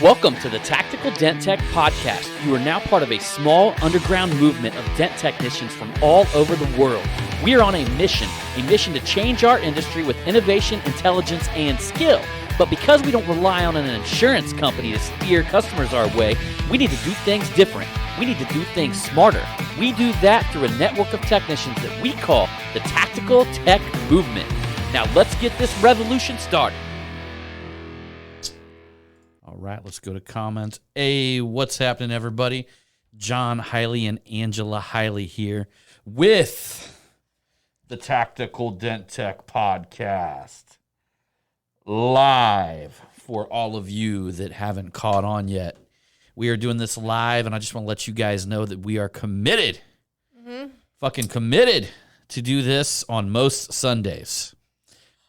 Welcome to the Tactical Dent Tech Podcast. You are now part of a small underground movement of dent technicians from all over the world. We are on a mission to change our industry with innovation, intelligence, and skill. But because we don't rely on an insurance company to steer customers our way, we need to do things different. We need to do things smarter. We do that through a network of technicians that we call the Tactical Tech Movement. Now let's get this revolution started. All right, let's go to comments. Hey, what's happening, everybody? John Hiley and Angela Hiley here with the Tactical Dent Tech Podcast. Live for all of you that haven't caught on yet. We are doing this live, and I just want to let you guys know that we are committed, fucking committed to do this on most Sundays.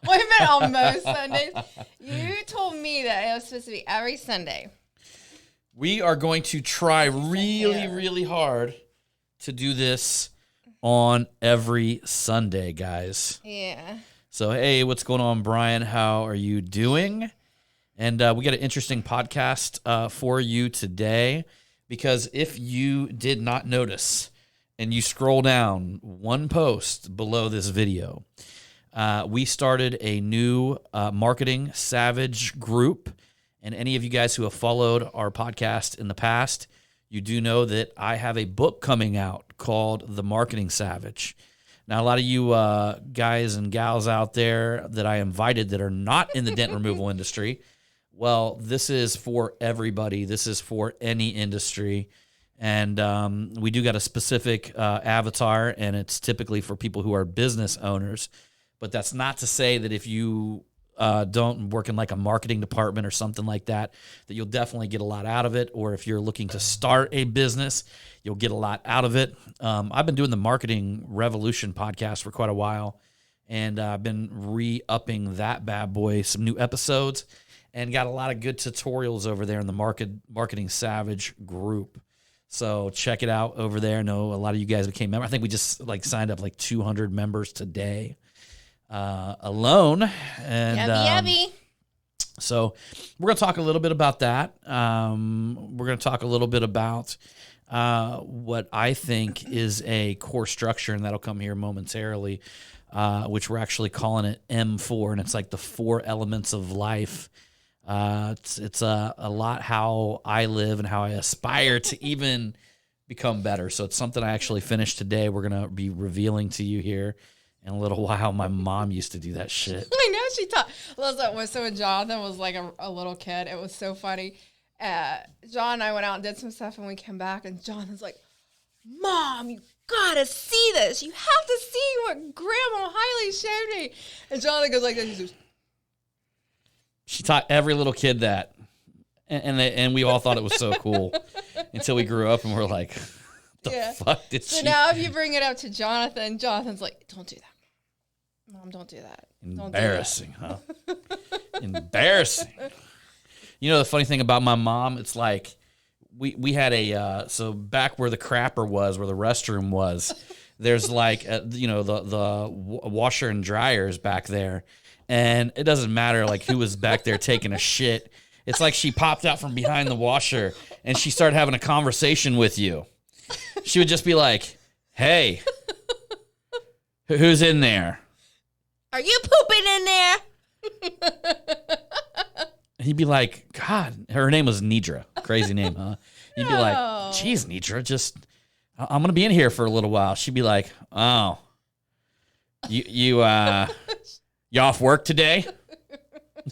Wait a minute, on most Sundays? You told me that it was supposed to be every Sunday. We are going to try really hard to do this on every Sunday, guys. Yeah. So, hey, what's going on, Brian? How are you doing? And we got an interesting podcast for you today, because if you did not notice and you scroll down one post below this video, we started a new Marketing Savage group. And any of you guys who have followed our podcast in the past, you do know that I have a book coming out called The Marketing Savage. Now, a lot of you guys and gals out there that I invited that are not in the dent removal industry, well, this is for everybody. This is for any industry. And we do got a specific avatar, and it's typically for people who are business owners. But that's not to say that if you don't work in like a marketing department or something like that, that you'll definitely get a lot out of it. Or if you're looking to start a business, you'll get a lot out of it. I've been doing the Marketing Revolution podcast for quite a while, and I've been re-upping that bad boy, some new episodes, and got a lot of good tutorials over there in the Marketing Savage group. So check it out over there. I know a lot of you guys became members. I think we just signed up 200 members today alone. And Yabby. So we're going to talk a little bit about that. We're going to talk a little bit about what I think is a core structure, and that'll come here momentarily, which we're actually calling it M4, and it's like the 4 elements of life. It's a lot how I live and how I aspire to even become better. So it's something I actually finished today. We're going to be revealing to you here in a little while. My mom used to do that shit. I know she taught. Listen, so when Jonathan was like a little kid, it was so funny. John and I went out and did some stuff, and we came back, and Jonathan's like, "Mom, you gotta see this. You have to see what Grandma Hiley showed me." And Jonathan goes like this. He goes, she taught every little kid that, and we all thought it was so cool until we grew up and we're like, the fuck did she? So now if you bring it up to Jonathan, Jonathan's like, "Don't do that. Mom, don't do that." Embarrassing, huh? Embarrassing. You know the funny thing about my mom, it's like we had so back where the crapper was, where the restroom was, there's the washer and dryers back there, and it doesn't matter who was back there taking a shit. It's like she popped out from behind the washer and she started having a conversation with you. She would just be like, "Hey, who's in there? Are you pooping in there?" He'd be like, "God," her name was Nidra. Crazy name, huh? He'd be like, "Geez, Nidra, I'm going to be in here for a little while." She'd be like, "Oh, you off work today?"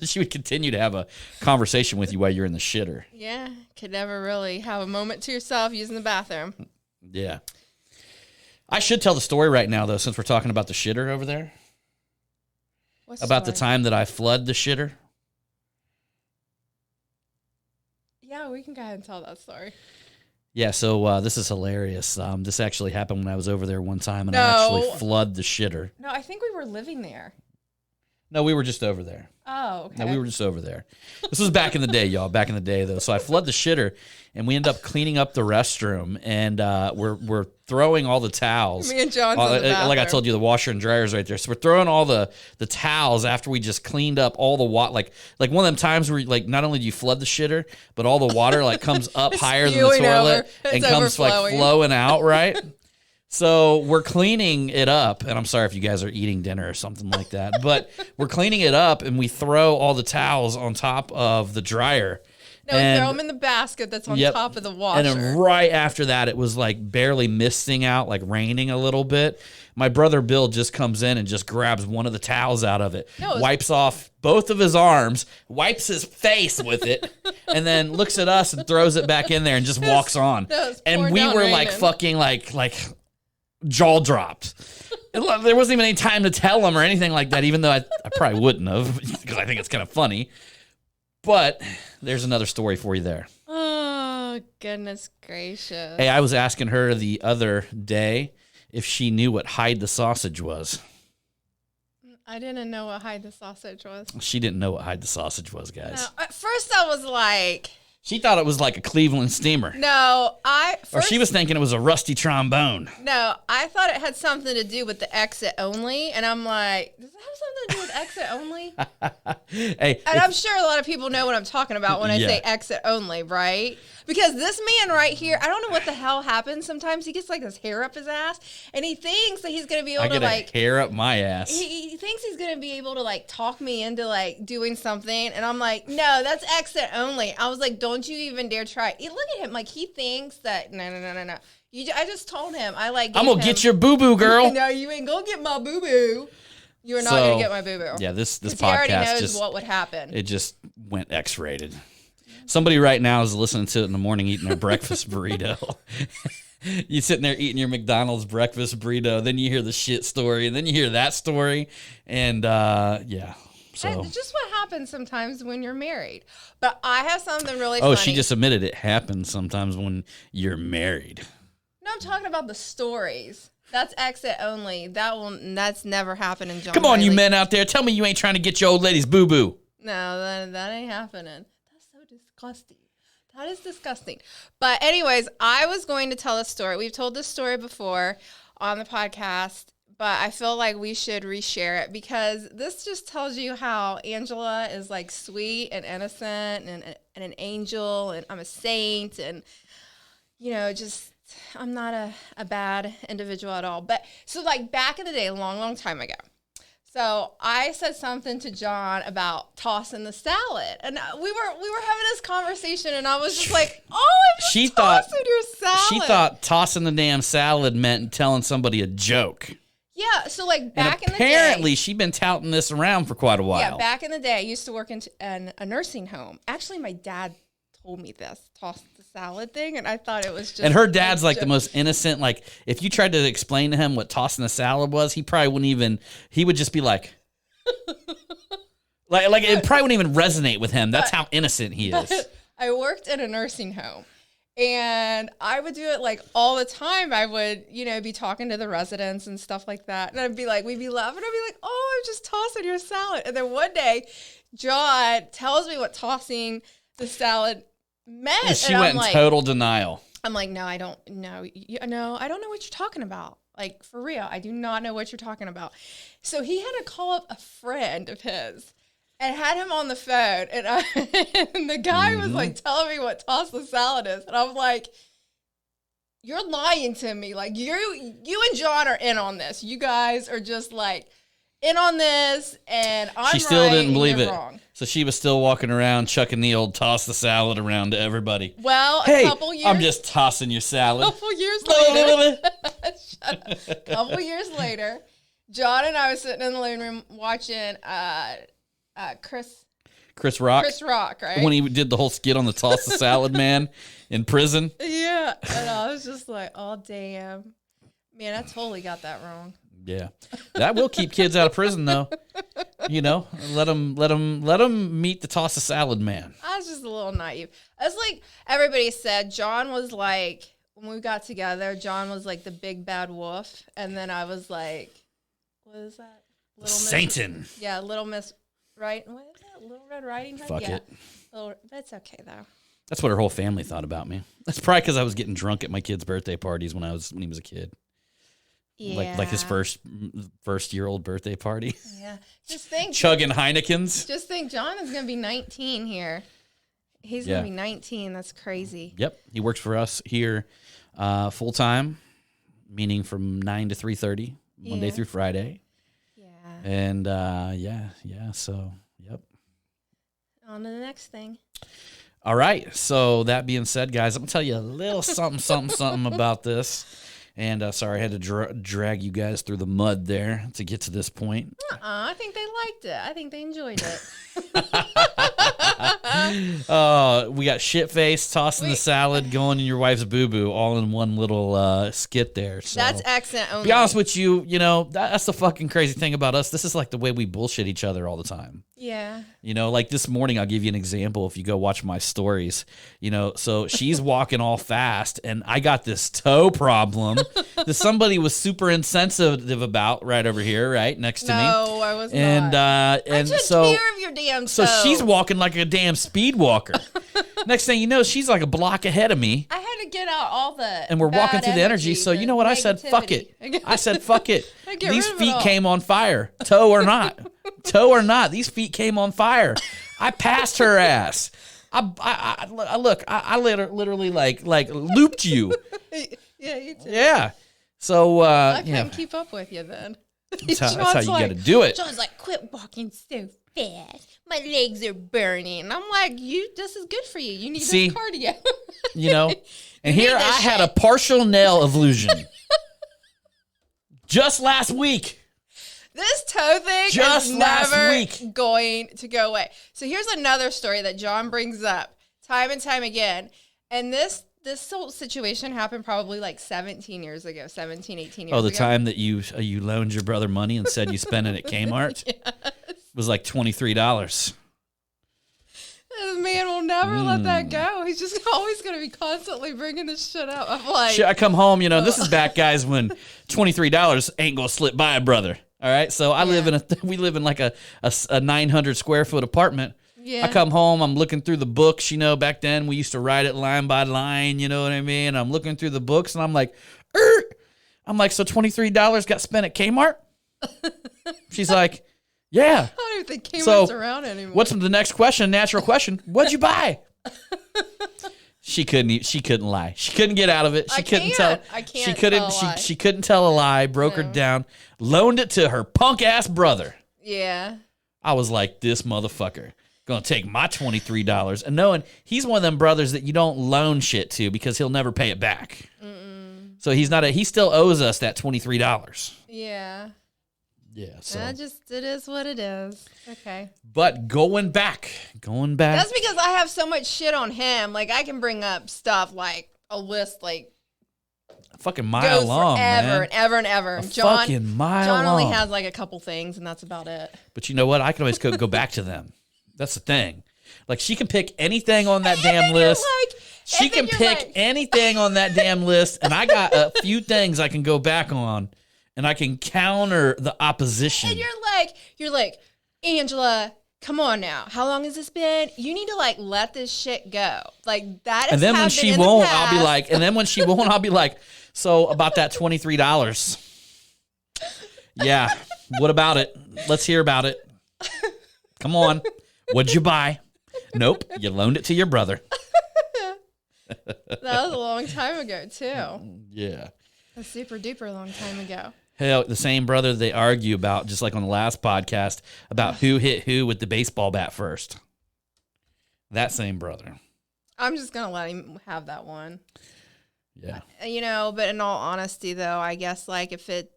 She would continue to have a conversation with you while you're in the shitter. Yeah, could never really have a moment to yourself using the bathroom. Yeah. I should tell the story right now, though, since we're talking about the shitter over there. What about story? the time that I flood the shitter. Yeah, we can go ahead and tell that story. Yeah, so this is hilarious. This actually happened when I was over there one time, and I actually flood the shitter. No, I think we were living there. No, we were just over there. Oh, okay. No, we were just over there. This was back in the day, y'all. Back in the day, though. So I flood the shitter, and we end up cleaning up the restroom, and we're throwing all the towels. Me and John's in the bathroom. Like I told you, the washer and dryer's right there. So we're throwing all the towels after we just cleaned up all the water. Like one of them times where like not only do you flood the shitter, but all the water like comes up higher than the toilet and comes like flowing out, right? So we're cleaning it up, and I'm sorry if you guys are eating dinner or something like that, but we're cleaning it up, and we throw all the towels on top of the dryer. No, we throw them in the basket that's on top of the washer. And then right after that, it was like barely misting out, like raining a little bit. My brother Bill just comes in and just grabs one of the towels out of it, wipes off both of his arms, wipes his face with it, and then looks at us and throws it back in there and just walks on. And we were like fucking like jaw dropped. There wasn't even any time to tell him or anything like that, even though I probably wouldn't have, because I think it's kind of funny. But there's another story for you there. Oh, goodness gracious. Hey, I was asking her the other day if she knew what hide the sausage was. I didn't know what hide the sausage was. She didn't know what hide the sausage was, guys. No, at first I was like... She thought it was like a Cleveland steamer. No, or she was thinking it was a rusty trombone. No, I thought it had something to do with the exit only, and I'm like, does it have something to do with exit only? Hey, and I'm sure a lot of people know what I'm talking about when I say exit only, right? Because this man right here, I don't know what the hell happens. Sometimes he gets like his hair up his ass, and he thinks that he's gonna be able to like hair up my ass. He thinks he's gonna be able to like talk me into like doing something, and I'm like, no, that's exit only. I was like, don't you even dare try. Look at him, like he thinks that no. I just told him I'm gonna get your boo boo, girl. No, you ain't gonna get my boo boo. You are not gonna get my boo boo. Yeah, this podcast he already knows what would happen. It just went X-rated. Somebody right now is listening to it in the morning eating their breakfast burrito. You sitting there eating your McDonald's breakfast burrito, then you hear the shit story, and then you hear that story, and yeah. So it's just what happens sometimes when you're married. But I have something really funny. Oh, she just admitted it happens sometimes when you're married. No, I'm talking about the stories. That's exit only. That's never happened in John. Come on, you men out there. Tell me you ain't trying to get your old lady's boo-boo. No, that ain't happening. That's so disgusting. That is disgusting. But anyways, I was going to tell a story. We've told this story before on the podcast, but I feel like we should reshare it because this just tells you how Angela is like sweet and innocent and an angel, and I'm a saint, and just I'm not a bad individual at all. But so like back in the day, a long time ago. So I said something to John about tossing the salad, and we were having this conversation, and I was just like, "Oh, I'm just tossing your salad." She thought tossing the damn salad meant telling somebody a joke. Yeah, so like back in the day, apparently she'd been touting this around for quite a while. Yeah, back in the day, I used to work in a nursing home. Actually, my dad told me this, toss the salad thing, and I thought it was just... And her dad's like the most innocent, like, if you tried to explain to him what tossing the salad was, he probably wouldn't even, he would just be like... like it probably wouldn't even resonate with him. That's how innocent he is. I worked in a nursing home, and I would do it like all the time. I would, be talking to the residents and stuff like that, and I'd be like, we'd be laughing, I'd be like, oh, I'm just tossing your salad. And then one day, John tells me what tossing the salad meant. And she went in total denial. I'm like, no, I don't know. No, I don't know what you're talking about. Like, for real, I do not know what you're talking about. So he had to call up a friend of his and had him on the phone. And, and the guy was like telling me what toss the salad is. And I was like, you're lying to me. Like, you and John are in on this. You guys are just like in on this, and I'm She still right didn't and believe you're it. wrong. So she was still walking around chucking the old toss the salad around to everybody. Well, hey, a couple years. I'm just tossing your salad. A couple years later. Shut up. A couple years later, John and I was sitting in the living room watching Chris Rock. Chris Rock, right? When he did the whole skit on the toss the salad man in prison. Yeah. And I was just like, oh, damn. Man, I totally got that wrong. Yeah. That will keep kids out of prison, though. Let them meet the toss the salad man. I was just a little naive. It's like everybody said, John was like, when we got together, John was like the big bad wolf. And then I was like, what is that? Satan. Yeah, Little Miss, right? What is it? Little Red Riding Hood. Fuck yeah. it. That's okay though. That's what her whole family thought about me. That's probably because I was getting drunk at my kid's birthday parties when he was a kid. Yeah. Like his first-year-old birthday party. Yeah. Just think. Chugging Heinekens. Just think, John is gonna be 19 here. He's gonna be 19. That's crazy. Yep, he works for us here full time, meaning from 9 to 3:30 Monday through Friday. Yeah. And so yep. On to the next thing. All right. So that being said, guys, I'm gonna tell you a little something about this. And sorry, I had to drag you guys through the mud there to get to this point. I think they liked it. I think they enjoyed it. We got shit face, tossing the salad, going in your wife's boo-boo, all in one little skit there. So, that's accent only. Be honest with you, that's the fucking crazy thing about us. This is like the way we bullshit each other all the time. Yeah. Like this morning, I'll give you an example if you go watch my stories. So she's walking all fast, and I got this toe problem that somebody was super insensitive about right over here, right next to me. No, I was and, not. And I took so, care of your damn toe. so she's walking like a damn speed walker. Next thing you know, she's like a block ahead of me. I had to get out all the and we're walking through the energy. So you know what? I said, fuck it. I said, fuck it. These feet came on fire, toe or not. Toe or not, these feet came on fire. I passed her ass. I literally like looped you. Yeah, you too. Yeah. So I couldn't keep up with you then. That's how you got to do it. John's like, quit walking so fast. My legs are burning. And I'm like, this is good for you. You need this cardio. And here I had a partial nail illusion. Just last week. This toe thing Just is last never week. going to go away. So here's another story that John brings up time and time again. And this whole situation happened probably like 17 years ago, 18 years ago. Oh, the time that you loaned your brother money and said you spent it at Kmart? Yes. It was like $23. This man will never let that go. He's just always going to be constantly bringing this shit up. I'm like... Shit, I come home, this is back, guys, when $23 ain't going to slip by a brother. All right? So we live in like a 900 square foot apartment. Yeah. I come home, I'm looking through the books, back then we used to write it line by line, you know what I mean? I'm looking through the books and I'm like, so $23 got spent at Kmart? She's like, yeah. I don't even think Kmart's around anymore. What's the next question? Natural question. What'd you buy? She couldn't lie. She couldn't get out of it. She couldn't tell. I can't She couldn't. tell a lie. She couldn't tell a lie. Broke her down. Loaned it to her punk ass brother. Yeah. I was like, this motherfucker gonna take my $23, and knowing he's one of them brothers that you don't loan shit to because he'll never pay it back. So he still owes us that $23. Yeah. Yeah. So it is what it is. Okay. But going back. That's because I have so much shit on him. Like I can bring up stuff like a list like a fucking mile long, forever man. and ever and ever. Fucking mile John long. only has like a couple things, and that's about it. But you know what? I can always go back to them. That's the thing. Like she can pick anything on that damn list. She can pick anything on that damn list, and I got a few things I can go back on, and I can counter the opposition. And you're like, Angela, come on now. How long has this been? You need to like let this shit go. Like that. And then when she won't, I'll be like, so about that $23. Yeah. What about it? Let's hear about it. Come on. What'd you buy? Nope. You loaned it to your brother. That was a long time ago, too. Yeah. A super duper long time ago. Hell, the same brother they argue about, just like on the last podcast, about who hit who with the baseball bat first. That same brother. I'm just going to let him have that one. Yeah. But in all honesty, though, I guess like if it,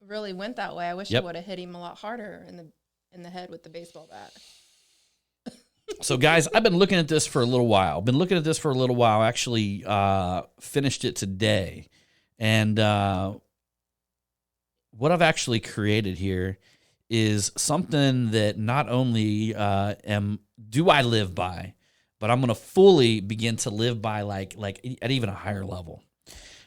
really went that way, I wish I would have hit him a lot harder in the head with the baseball bat. So, guys, I've been looking at this for a little while. Actually, finished it today. And what I've actually created here is something that not only do I live by, but I'm going to fully begin to live by like at even a higher level.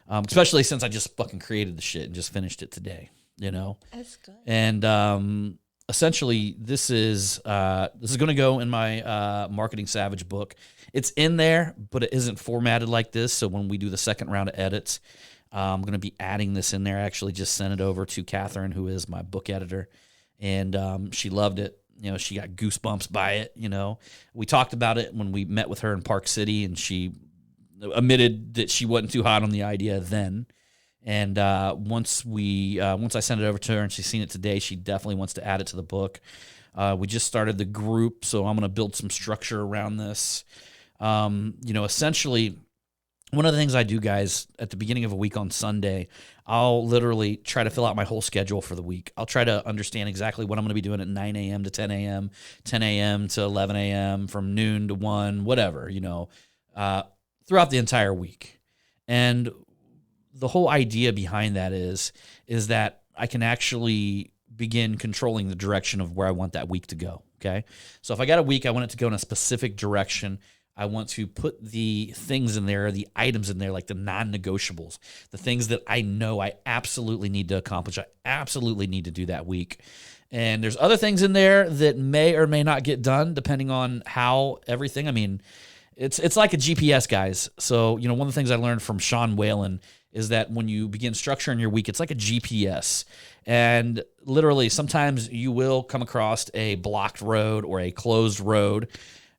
Especially since I just fucking created the shit and just finished it today, That's good. And essentially, this is going to go in my Marketing Savage book. It's in there, but it isn't formatted like this. So when we do the second round of edits, I'm going to be adding this in there. I actually just sent it over to Catherine, who is my book editor, and she loved it. She got goosebumps by it. We talked about it when we met with her in Park City, and she admitted that she wasn't too hot on the idea then. And once I sent it over to her and she's seen it today, she definitely wants to add it to the book. We just started the group, so I'm going to build some structure around this. Essentially, one of the things I do, guys, at the beginning of a week on Sunday, I'll literally try to fill out my whole schedule for the week. I'll try to understand exactly what I'm going to be doing at 9 a.m. to 10 a.m., 10 a.m. to 11 a.m., from noon to 1, whatever, throughout the entire week. And the whole idea behind that is that I can actually begin controlling the direction of where I want that week to go, okay? So if I got a week, I want it to go in a specific direction. I want to put the things in there, the items in there, like the non-negotiables, the things that I know I absolutely need to accomplish. I absolutely need to do that week. And there's other things in there that may or may not get done depending on how everything, it's like a GPS, guys. So, one of the things I learned from Sean Whalen is that when you begin structuring your week, it's like a GPS. And literally, sometimes you will come across a blocked road or a closed road.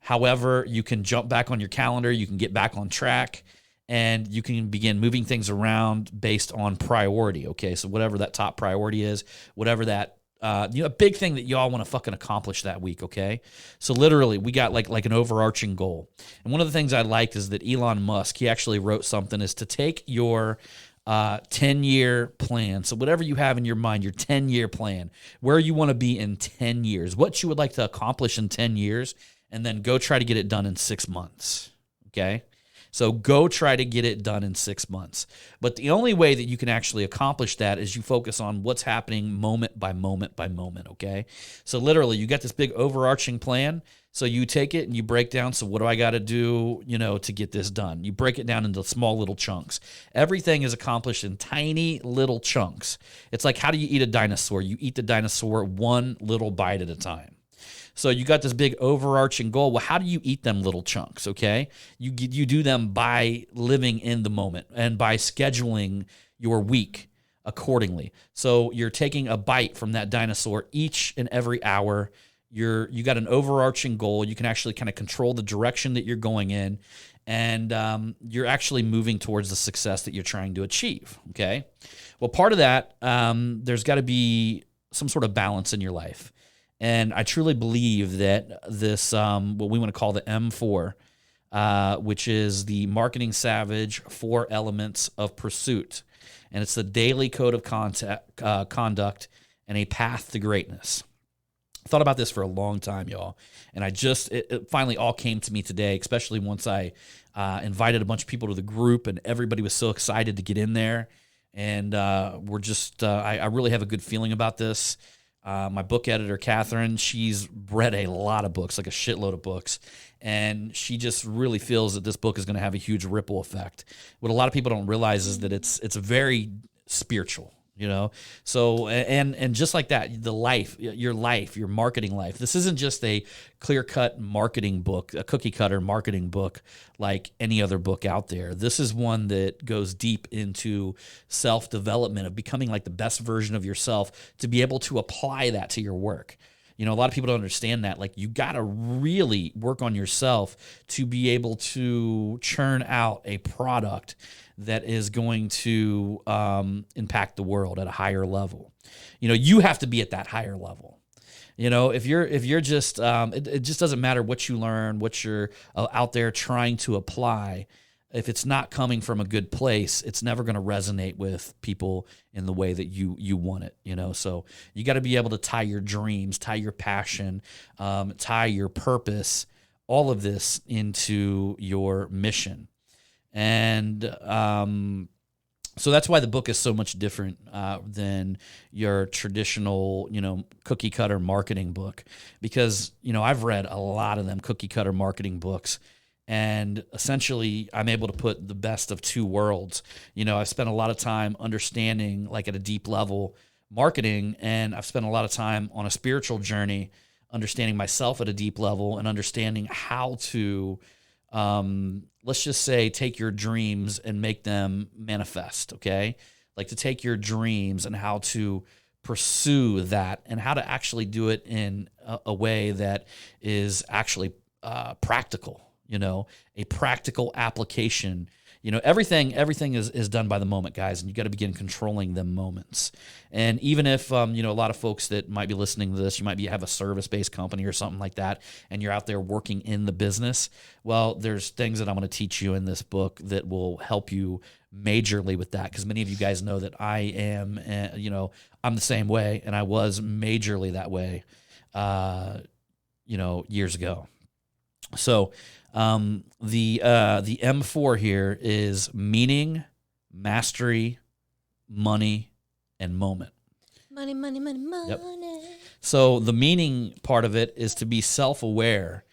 However, you can jump back on your calendar, you can get back on track, and you can begin moving things around based on priority, okay? So whatever that top priority is, whatever that, a big thing that y'all want to fucking accomplish that week, okay? So literally, we got like an overarching goal. And one of the things I liked is that Elon Musk, he actually wrote something, is to take your 10-year plan. So whatever you have in your mind, your 10-year plan, where you want to be in 10 years, what you would like to accomplish in 10 years, and then go try to get it done in 6 months, okay? So go try to get it done in 6 months. But the only way that you can actually accomplish that is you focus on what's happening moment by moment by moment, okay? So literally, you got this big overarching plan. So you take it and you break down, so what do I got to do, to get this done? You break it down into small little chunks. Everything is accomplished in tiny little chunks. It's like, how do you eat a dinosaur? You eat the dinosaur one little bite at a time. So you got this big overarching goal. Well, how do you eat them little chunks, okay? You do them by living in the moment and by scheduling your week accordingly. So you're taking a bite from that dinosaur each and every hour. You got an overarching goal. You can actually kind of control the direction that you're going in, and you're actually moving towards the success that you're trying to achieve, okay? Well, part of that, there's got to be some sort of balance in your life. And I truly believe that this, what we want to call the M4, which is the Marketing Savage 4 Elements of Pursuit. And it's the daily code of conduct and a path to greatness. I thought about this for a long time, y'all. And it finally all came to me today, especially once I invited a bunch of people to the group and everybody was so excited to get in there. And I really have a good feeling about this. My book editor, Catherine, she's read a lot of books, like a shitload of books, and she just really feels that this book is going to have a huge ripple effect. What a lot of people don't realize is that it's very spiritual, So, and just like that, your marketing life. This isn't just a clear-cut marketing book, a cookie-cutter marketing book like any other book out there. This is one that goes deep into self-development, of becoming like the best version of yourself, to be able to apply that to your work. A lot of people don't understand that. Like, you got to really work on yourself to be able to churn out a product that is going to impact the world at a higher level. You have to be at that higher level. If you're just, it just doesn't matter what you learn, what you're out there trying to apply. If it's not coming from a good place, it's never going to resonate with people in the way that you want it, So you got to be able to tie your dreams, tie your passion, tie your purpose, all of this into your mission. And so that's why the book is so much different than your traditional, cookie cutter marketing book, because, I've read a lot of them cookie cutter marketing books. And essentially, I'm able to put the best of two worlds. I've spent a lot of time understanding, like at a deep level, marketing, and I've spent a lot of time on a spiritual journey, understanding myself at a deep level and understanding how to, let's just say, take your dreams and make them manifest, okay? Like to take your dreams and how to pursue that and how to actually do it in a way that is actually practical, a practical application. Everything is done by the moment, guys, and you got to begin controlling them moments. And even if, a lot of folks that might be listening to this, you might have a service-based company or something like that, and you're out there working in the business. Well, there's things that I'm going to teach you in this book that will help you majorly with that, because many of you guys know that I am, I'm the same way, and I was majorly that way, years ago. So, the M4 here is meaning, mastery, money, and moment. Money, money, money, money. Yep. So the meaning part of it is to be self-aware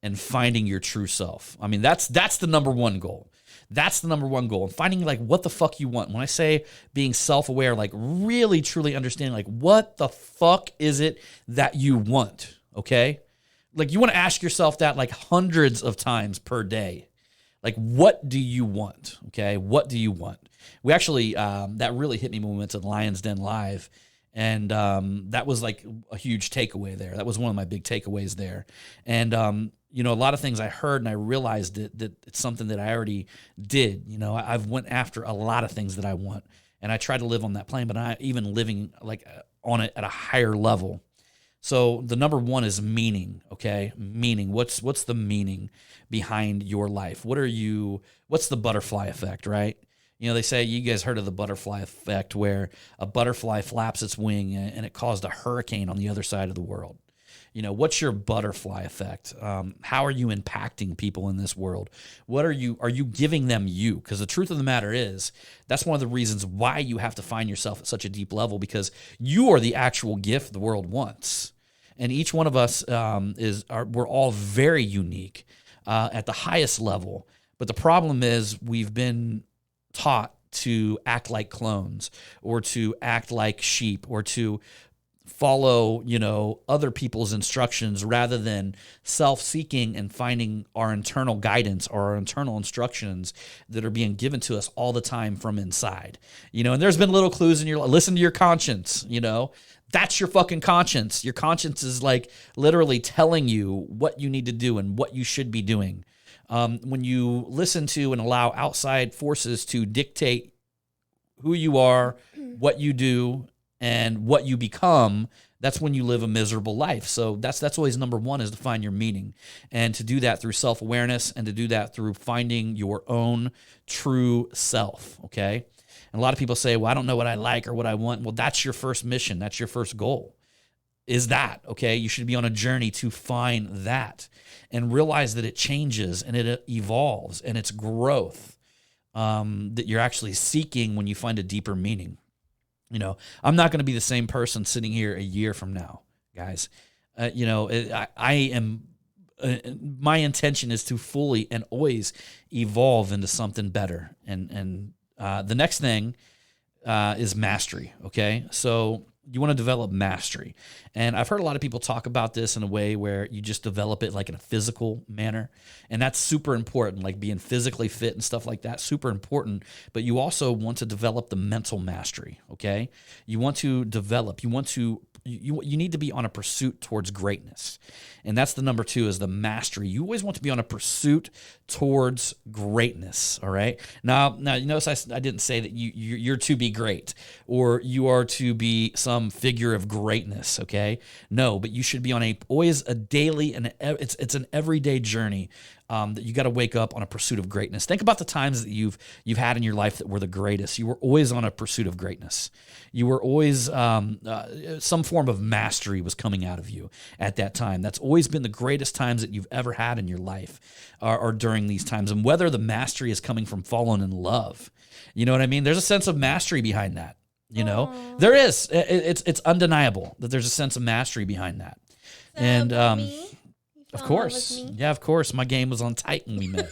and finding your true self. I mean, that's the number one goal. That's the number one goal. And finding like what the fuck you want. When I say being self-aware, like really truly understanding like what the fuck is it that you want, okay? Like you want to ask yourself that like hundreds of times per day. Like, what do you want? Okay, what do you want? We actually, that really hit me when we went to Lions Den Live. And that was like a huge takeaway there. That was one of my big takeaways there. And, a lot of things I heard and I realized that it's something that I already did. I've went after a lot of things that I want. And I try to live on that plane, but I'm even living like on it at a higher level. So the number one is meaning, okay? Meaning. What's the meaning behind your life? What's the butterfly effect, right? They say, you guys heard of the butterfly effect, where a butterfly flaps its wing and it caused a hurricane on the other side of the world. What's your butterfly effect? How are you impacting people in this world? Are you giving them you? Because the truth of the matter is, that's one of the reasons why you have to find yourself at such a deep level, because you are the actual gift the world wants. And each one of us we're all very unique at the highest level. But the problem is we've been taught to act like clones, or to act like sheep, or to follow, other people's instructions rather than self-seeking and finding our internal guidance or our internal instructions that are being given to us all the time from inside. And there's been little clues in listen to your conscience, That's your fucking conscience. Your conscience is like literally telling you what you need to do and what you should be doing. When you listen to and allow outside forces to dictate who you are, what you do, and what you become, that's when you live a miserable life. So that's always number one, is to find your meaning, and to do that through self-awareness, and to do that through finding your own true self, okay? And a lot of people say, well, I don't know what I like or what I want. Well, that's your first mission. That's your first goal, is that, okay? You should be on a journey to find that and realize that it changes and it evolves, and it's growth that you're actually seeking when you find a deeper meaning. I'm not going to be the same person sitting here a year from now, guys. I am. My intention is to fully and always evolve into something better. And the next thing is mastery. Okay, so you want to develop mastery, and I've heard a lot of people talk about this in a way where you just develop it like in a physical manner, and that's super important, like being physically fit and stuff like that, super important. But you also want to develop the mental mastery. Okay, you want to develop. You need to be on a pursuit towards greatness. And that's the number two, is the mastery. You always want to be on a pursuit towards greatness, all right? Now you notice I didn't say that you're to be great, or you are to be some figure of greatness, okay? No, but you should be on always a daily, and it's an everyday journey that you got to wake up on a pursuit of greatness. Think about the times that you've had in your life that were the greatest. You were always on a pursuit of greatness. You were always some form of mastery was coming out of you at that time. That's always been the greatest times that you've ever had in your life, are during these times. And whether the mastery is coming from falling in love, you know what I mean? There's a sense of mastery behind that. There is. It's undeniable that there's a sense of mastery behind that. So and Of course. Yeah, of course. My game was on tight when we met.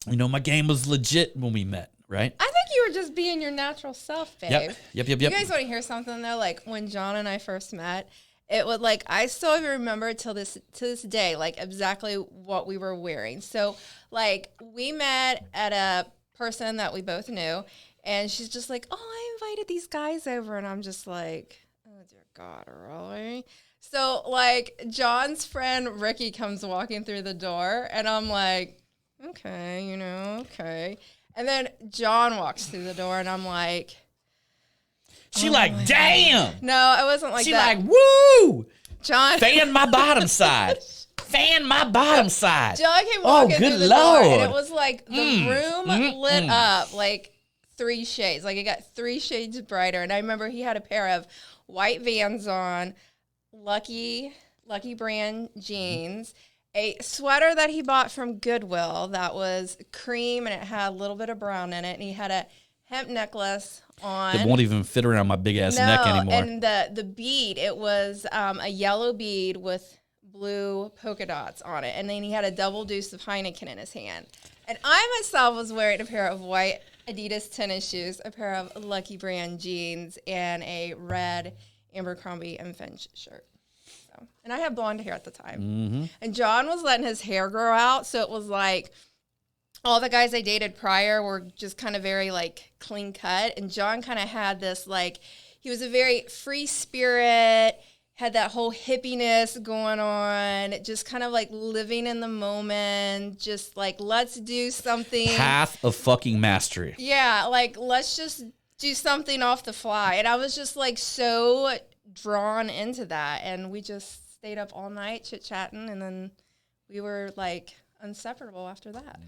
My game was legit when we met, right? I think you were just being your natural self, babe. Yep. You guys want to hear something though? Like when John and I first met, it would like I still even remember to this day, like exactly what we were wearing. So like we met at a person that we both knew, and she's just like, "Oh, I invited these guys over," and I'm just like, "Oh dear God, really?" So like John's friend Ricky comes walking through the door, and I'm like, "Okay, okay." And then John walks through the door, and I'm like, she like, damn. no, it wasn't like she that. like, woo. John, Fan my bottom side. Fan my bottom side. John came walking through the Lord. door, and it was like the room lit up like 3 shades. Like it got 3 shades brighter. And I remember he had a pair of white Vans on, Lucky brand jeans, a sweater that he bought from Goodwill that was cream and it had a little bit of brown in it, and he had a hemp necklace on. It won't even fit around my big ass neck anymore. And the bead, it was a yellow bead with blue polka dots on it, and then he had a double deuce of Heineken in his hand. And I myself was wearing a pair of white Adidas tennis shoes, a pair of Lucky brand jeans, and a red Abercrombie & Fitch shirt. And I had blonde hair at the time. Mm-hmm. And John was letting his hair grow out, so it was like all the guys I dated prior were just kind of very like clean cut, and John kind of had this like, he was a very free spirit, had that whole hippiness going on, just kind of like living in the moment, just like let's do something. Path of fucking mastery. Yeah, like let's just do something off the fly. And I was just like so drawn into that, and we just stayed up all night chit-chatting, and then we were like inseparable after that.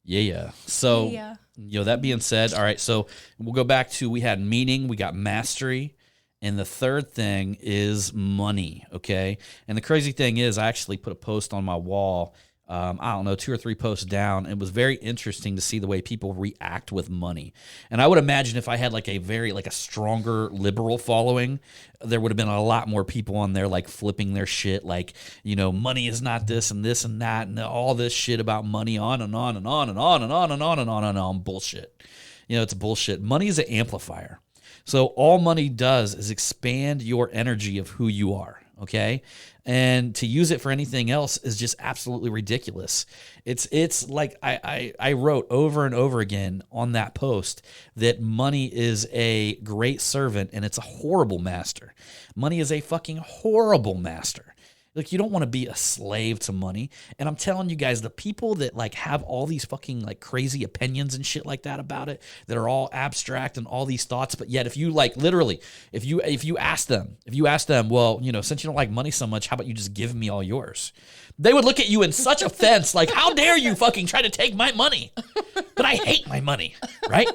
Yeah. So, that being said, all right, so we'll go back to, we had meaning, we got mastery, and the third thing is money, okay? And the crazy thing is, I actually put a post on my wall, I don't know, 2 or 3 posts down. It was very interesting to see the way people react with money. And I would imagine if I had like a stronger liberal following, there would have been a lot more people on there like flipping their shit, like, money is not this and this and that and all this shit about money, on and on and on and on and on and on and on and on. Bullshit. It's bullshit. Money is an amplifier. So all money does is expand your energy of who you are. Okay. And to use it for anything else is just absolutely ridiculous. It's like I wrote over and over again on that post that money is a great servant and it's a horrible master. Money is a fucking horrible master. Like, you don't want to be a slave to money. And I'm telling you guys, the people that like have all these fucking like crazy opinions and shit like that about it, that are all abstract and all these thoughts, but yet if you like literally, if you ask them, well, since you don't like money so much, how about you just give me all yours? They would look at you in such offense, like, how dare you fucking try to take my money? But I hate my money, right?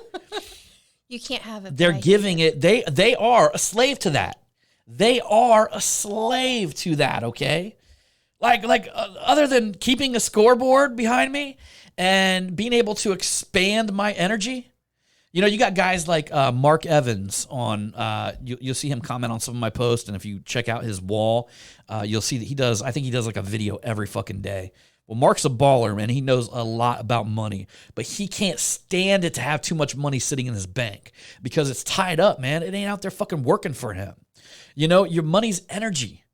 You can't have it. They're giving it. They are a slave to that. They are a slave to that, okay? Other than keeping a scoreboard behind me and being able to expand my energy, you got guys like Mark Evans on, you'll see him comment on some of my posts, and if you check out his wall, you'll see that I think he does like a video every fucking day. Well, Mark's a baller, man. He knows a lot about money, but he can't stand it to have too much money sitting in his bank because it's tied up, man. It ain't out there fucking working for him. Your money's energy.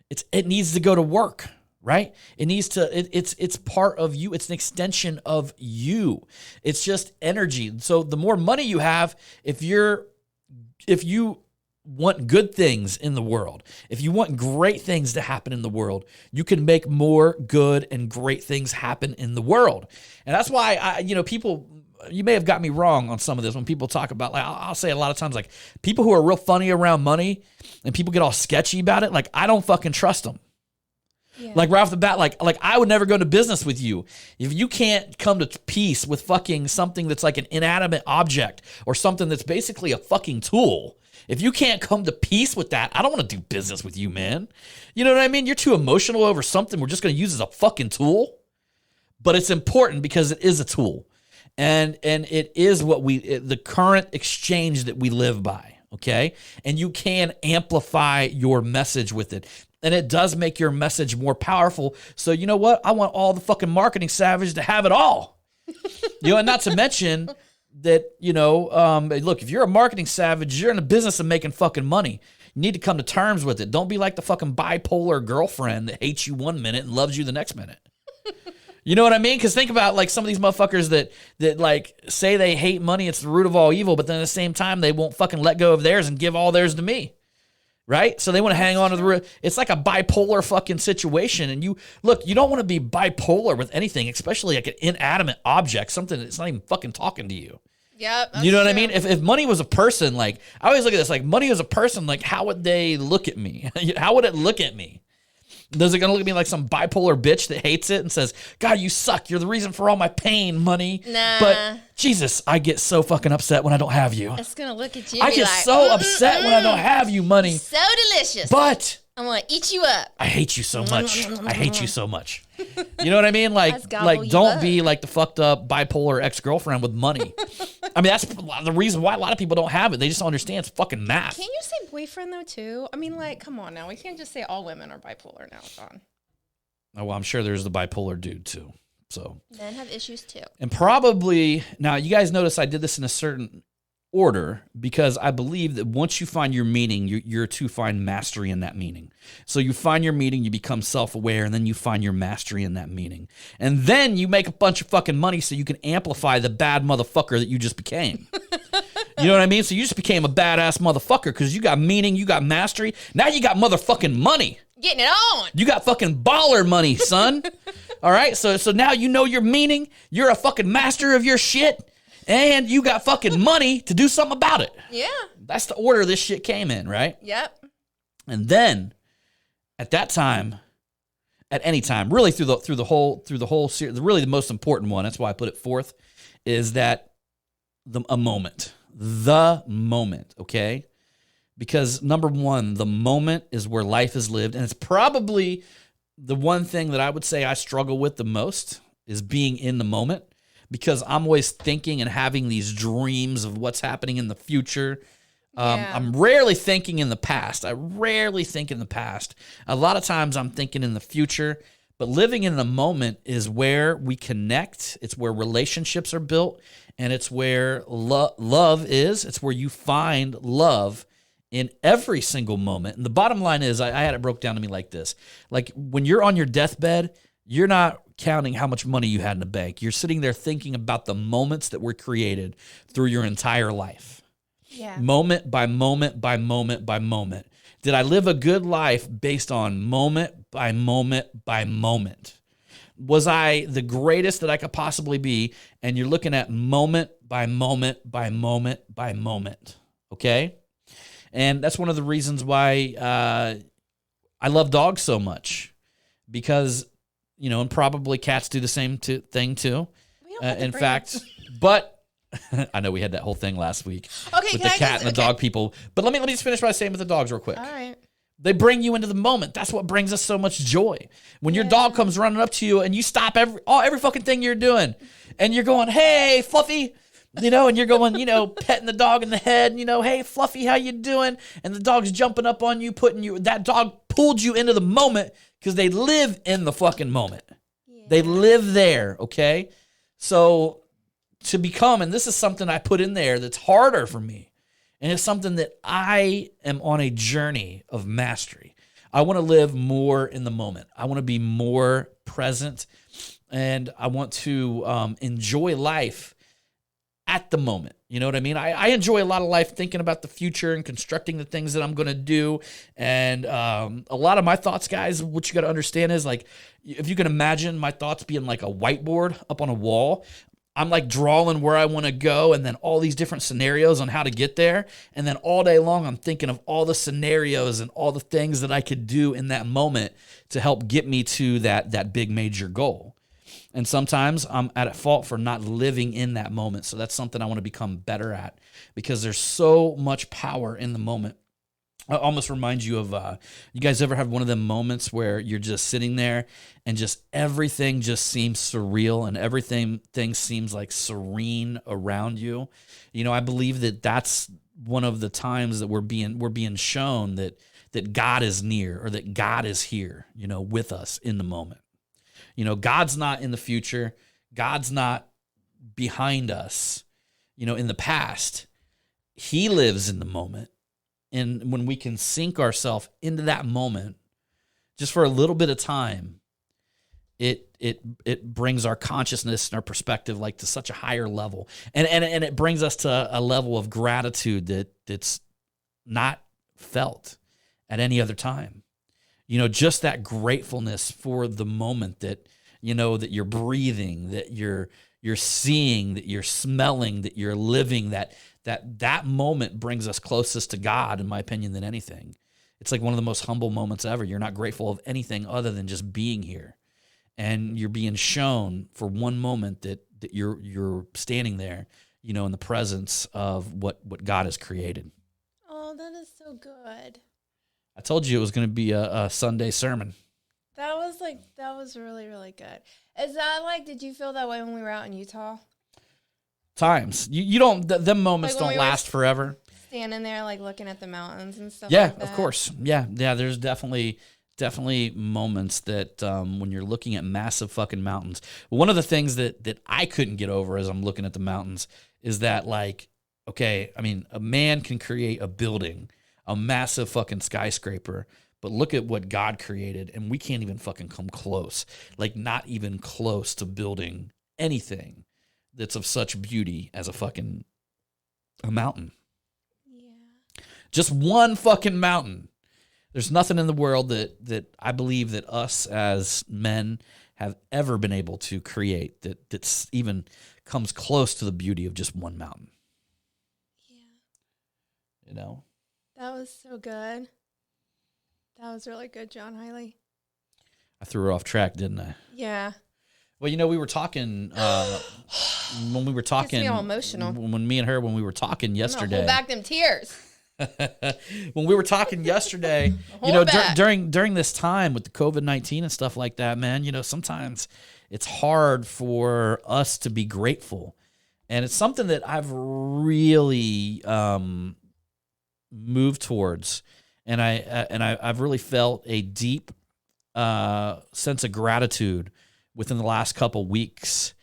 It needs to go to work, right? It needs to, it's part of you. It's an extension of you. It's just energy. So the more money you have, if you want good things in the world, if you want great things to happen in the world, you can make more good and great things happen in the world. And that's why people, you may have got me wrong on some of this when people talk about, like, I'll say a lot of times, like, people who are real funny around money and people get all sketchy about it, like, I don't fucking trust them. Yeah. Like, right off the bat, like I would never go into business with you if you can't come to peace with fucking something that's like an inanimate object or something that's basically a fucking tool. If you can't come to peace with that, I don't want to do business with you, man. You know what I mean? You're too emotional over something we're just going to use as a fucking tool. But it's important because it is a tool. And it is the current exchange that we live by, okay? And you can amplify your message with it. And it does make your message more powerful. So you know what? I want all the fucking marketing savages to have it all. And not to mention, that, look, if you're a marketing savage, you're in the business of making fucking money. You need to come to terms with it. Don't be like the fucking bipolar girlfriend that hates you one minute and loves you the next minute. You know what I mean? Because think about like some of these motherfuckers that like say they hate money, it's the root of all evil, but then at the same time they won't fucking let go of theirs and give all theirs to me. Right? So they want to hang on to the root. It's like a bipolar fucking situation. And you don't want to be bipolar with anything, especially like an inanimate object, something that's not even fucking talking to you. Yep. You know what I mean? If money was a person, like I always look at this, like money was a person, like how would they look at me? How would it look at me? Is it going to look at me like some bipolar bitch that hates it and says, God, you suck. You're the reason for all my pain, money. Nah. But Jesus, I get so fucking upset when I don't have you. It's going to look at you. I get so upset when I don't have you, money. So delicious. But I'm going to eat you up. I hate you so much. I hate you so much. You know what I mean? Like you don't up. be like the fucked up bipolar ex-girlfriend with money. I mean, that's the reason why a lot of people don't have it. They just don't understand it's fucking math. Can't you say boyfriend, though, too? I mean, like, come on now. We can't just say all women are bipolar now, John. Oh, well, I'm sure there's the bipolar dude, too. So Men have issues, too. And probably, now, you guys notice I did this in a certain order because I believe that once you find your meaning, you're to find mastery in that meaning. So you find your meaning, you become self-aware, and then you find your mastery in that meaning. And then you make a bunch of fucking money so you can amplify the bad motherfucker that you just became. You know what I mean? So you just became a badass motherfucker because you got meaning, you got mastery. Now you got motherfucking money. Getting it on. You got fucking baller money, son. All right? So now you know your meaning. You're a fucking master of your shit. And you got fucking money to do something about it. Yeah. That's the order this shit came in, right? Yep. And then at that time, at any time, really through the whole series, really the most important one, that's why I put it fourth, is that a moment. The moment, okay? Because number one, the moment is where life is lived, and it's probably the one thing that I would say I struggle with the most is being in the moment. Because I'm always thinking and having these dreams of what's happening in the future. I'm rarely thinking in the past. I rarely think in the past. A lot of times I'm thinking in the future. But living in the moment is where we connect. It's where relationships are built. And it's where love is. It's where you find love in every single moment. And the bottom line is, I had it broke down to me like this. Like when you're on your deathbed, you're not counting how much money you had in the bank. You're sitting there thinking about the moments that were created through your entire life. Yeah. Moment by moment by moment by moment. Did I live a good life based on moment by moment by moment? Was I the greatest that I could possibly be? And you're looking at moment by moment by moment by moment. Okay? And that's one of the reasons why I love dogs so much. Because and probably cats do the same thing too. In fact, but I know we had that whole thing last week with the cat and the dog people. But let me just finish by saying with the dogs real quick. All right. They bring you into the moment. That's what brings us so much joy. When your dog comes running up to you and you stop every fucking thing you're doing, and you're going, "Hey, Fluffy," and you're going, petting the dog in the head, "Hey, Fluffy, how you doing?" And the dog's jumping up on you, that dog pulled you into the moment. Because they live in the fucking moment. Yeah. They live there, okay? So to become, and this is something I put in there that's harder for me, and it's something that I am on a journey of mastery. I want to live more in the moment. I want to be more present, and I want to enjoy life at the moment. You know what I mean? I enjoy a lot of life thinking about the future and constructing the things that I'm going to do. And a lot of my thoughts, guys, what you got to understand is like, if you can imagine my thoughts being like a whiteboard up on a wall, I'm like drawing where I want to go and then all these different scenarios on how to get there. And then all day long, I'm thinking of all the scenarios and all the things that I could do in that moment to help get me to that big major goal. And sometimes I'm at fault for not living in that moment. So that's something I want to become better at because there's so much power in the moment. I almost remind you of, you guys ever have one of them moments where you're just sitting there and just everything just seems surreal and everything seems like serene around you? I believe that that's one of the times that we're being shown that God is near or that God is here, with us in the moment. God's not in the future. God's not behind us. in the past. He lives in the moment. And when we can sink ourselves into that moment just for a little bit of time, it brings our consciousness and our perspective like to such a higher level. And it brings us to a level of gratitude that's not felt at any other time. Just that gratefulness for the moment that, that you're breathing, that you're seeing, that you're smelling, that you're living, that moment brings us closest to God, in my opinion, than anything. It's like one of the most humble moments ever. You're not grateful of anything other than just being here. And you're being shown for one moment that you're standing there, in the presence of what God has created. Oh, that is so good. I told you it was going to be a Sunday sermon. That was really, really good. Is that did you feel that way when we were out in Utah? Times. You don't, them moments don't last forever. Standing there, looking at the mountains and stuff like that. Yeah, of course. Yeah, there's definitely moments that when you're looking at massive fucking mountains. One of the things that I couldn't get over as I'm looking at the mountains is that, okay, I mean, a man can create a building, a massive fucking skyscraper, but look at what God created, and we can't even fucking come close. Not even close to building anything that's of such beauty as a mountain. Yeah. Just one fucking mountain. There's nothing in the world that I believe that us as men have ever been able to create that's even comes close to the beauty of just one mountain. Yeah. That was so good. That was really good, John Hiley. I threw her off track, didn't I? Yeah. Well, we were talking when we were talking. Gets me all emotional. When we were talking yesterday. Hold back them tears. When we were talking yesterday, during this time with the COVID-19 and stuff like that, man, sometimes it's hard for us to be grateful. And it's something that I've really moved towards. And I've really felt a deep sense of gratitude within the last couple weeks.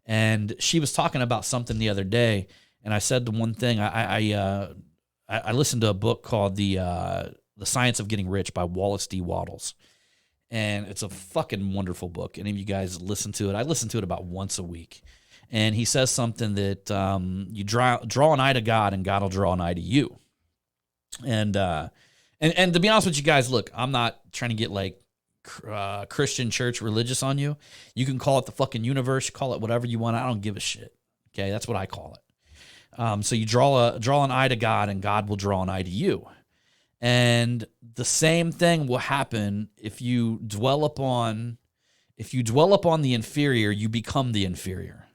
And she was talking about something the other day, and I said the one thing. I listened to a book called The Science of Getting Rich by Wallace D. Wattles. And it's a fucking wonderful book. Any of you guys listen to it? I listen to it about once a week. And he says something that you draw an eye to God, and God will draw an eye to you. And to be honest with you guys, look, I'm not trying to get Christian church religious on you. You can call it the fucking universe, call it whatever you want. I don't give a shit. Okay, that's what I call it. So you draw an eye to God, and God will draw an eye to you. And the same thing will happen if you dwell upon the inferior, you become the inferior.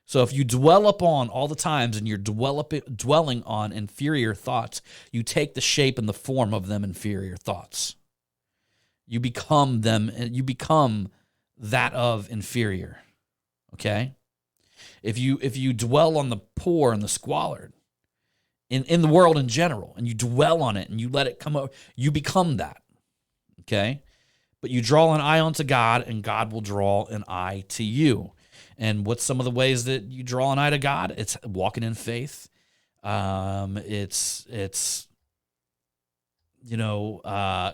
So if you dwell upon all the times and you're dwelling on inferior thoughts, you take the shape and the form of them inferior thoughts. You become them, and you become that of inferior. Okay? If you dwell on the poor and the squalid in the world in general, and you dwell on it and you let it come out, you become that. Okay? But you draw an eye onto God, and God will draw an eye to you. And what's some of the ways that you draw an eye to God? It's walking in faith. It's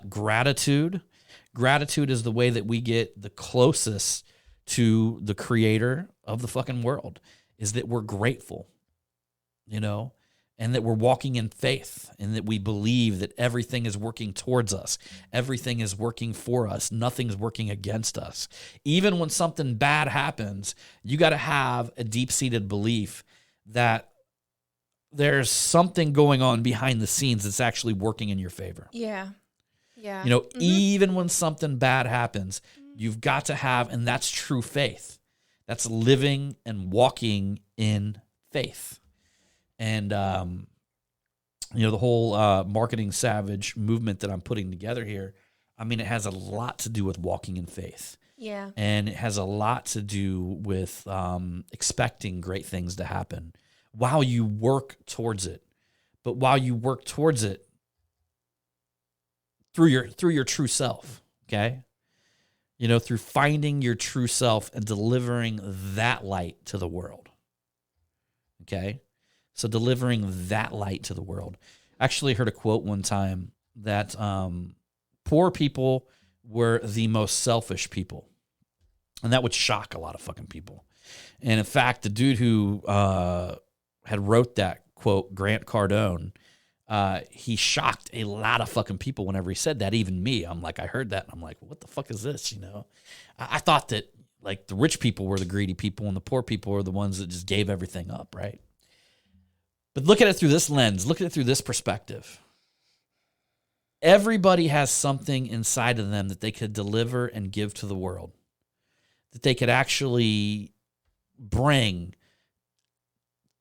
gratitude. Gratitude is the way that we get the closest to the creator of the fucking world, is that we're grateful, and that we're walking in faith, and that we believe that everything is working towards us. Everything is working for us. Nothing's working against us. Even when something bad happens, you got to have a deep-seated belief that there's something going on behind the scenes that's actually working in your favor. Yeah. Yeah. Even when something bad happens, you've got to have, and that's true faith. That's living and walking in faith. And, the whole Marketing Savage movement that I'm putting together here, it has a lot to do with walking in faith. Yeah. And it has a lot to do with expecting great things to happen while you work towards it. But while you work towards it through your true self, okay? Through finding your true self and delivering that light to the world. Okay? So delivering that light to the world. I actually heard a quote one time that poor people were the most selfish people. And that would shock a lot of fucking people. And in fact, the dude who had wrote that quote, Grant Cardone, he shocked a lot of fucking people whenever he said that, even me. I'm like, I heard that, and I'm like, what the fuck is this, you know? I thought that, like, the rich people were the greedy people and the poor people were the ones that just gave everything up, right? But look at it through this lens. Look at it through this perspective. Everybody has something inside of them that they could deliver and give to the world, that they could actually bring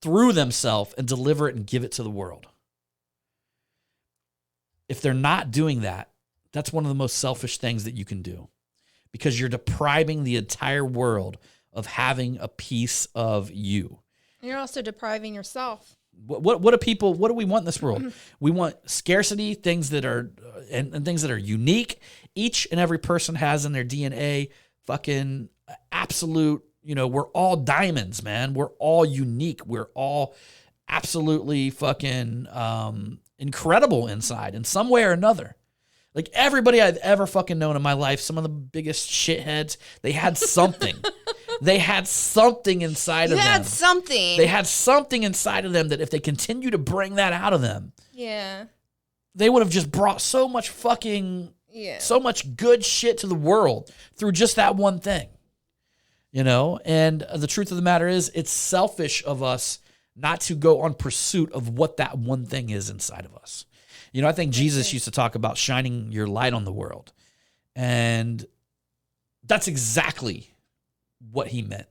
through themselves and deliver it and give it to the world. If they're not doing that, that's one of the most selfish things that you can do, because you're depriving the entire world of having a piece of you. You're also depriving yourself. What do we want in this world? We want scarcity, things that are and things that are unique. Each and every person has in their DNA fucking absolute, you know, we're all diamonds, man. We're all unique. We're all absolutely fucking incredible inside in some way or another. Like everybody I've ever fucking known in my life, some of the biggest shitheads, they had something. They had something inside of them. They had something inside of them that if they continue to bring that out of them, they would have just brought so much so much good shit to the world through just that one thing. You know, and the truth of the matter is, it's selfish of us not to go on pursuit of what that one thing is inside of us. You know, I think Jesus used to talk about shining your light on the world. And that's exactly what he meant.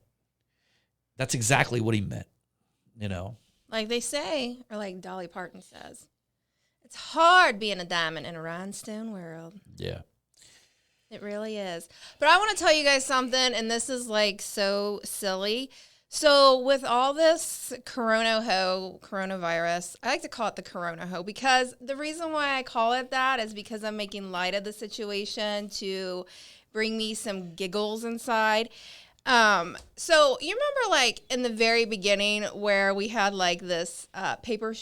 That's exactly what he meant, you know. Like they say, or like Dolly Parton says, it's hard being a diamond in a rhinestone world. Yeah. It really is. But I want to tell you guys something, and this is like so silly. So with all this coronavirus, I like to call it the corona-ho, because the reason why I call it that is because I'm making light of the situation to bring me some giggles inside. So you remember like in the very beginning where we had like this paper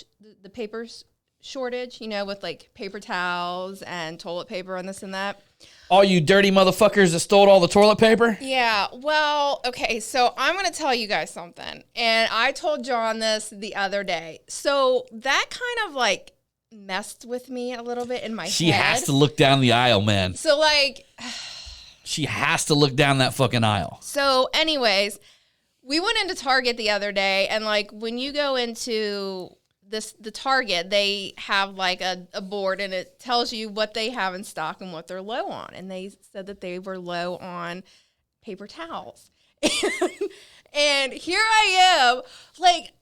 shortage, you know, with like paper towels and toilet paper and this and that. All you dirty motherfuckers that stole all the toilet paper? Yeah, well, okay, so I'm going to tell you guys something. And I told John this the other day. So that kind of like messed with me a little bit in my head. She has to look down the aisle, man. So like... She has to look down that fucking aisle. So anyways, we went into Target the other day, and like when you go into the Target, they have like a board, and it tells you what they have in stock and what they're low on. And they said that they were low on paper towels. And here I am, like